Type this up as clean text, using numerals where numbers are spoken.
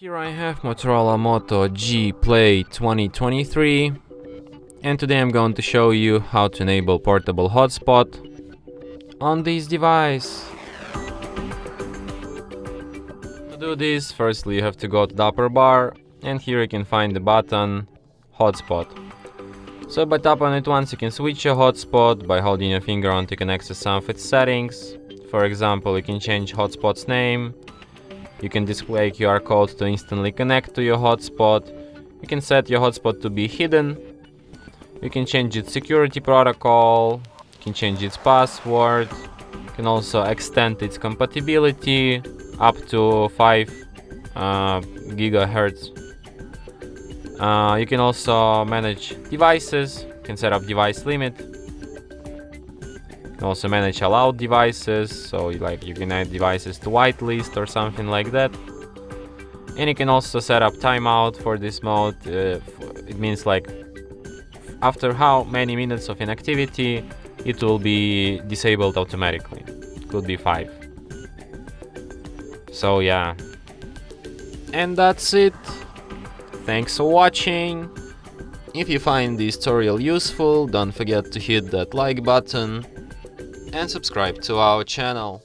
Here I have Motorola Moto G Play 2023, and today I'm going to show you how to enable portable hotspot on this device. To do this, firstly you have to go to the upper bar, and here you can find the button Hotspot. So by tapping on it once, you can switch your hotspot. By holding your finger on it, you can access some of its settings. For example, you can change hotspot's name. You can display QR code to instantly connect to your hotspot. You can set your hotspot to be hidden. You can change its security protocol. You can change its password. You can also extend its compatibility up to 5 gigahertz. You can also manage devices. You can set up device limit. You can also manage allowed devices, so you can add devices to whitelist or something like that. And you can also set up timeout for this mode. It means like after how many minutes of inactivity it will be disabled automatically. Could be 5. So yeah, and that's it. Thanks for watching. If you find this tutorial useful, don't forget to hit that like button and subscribe to our channel.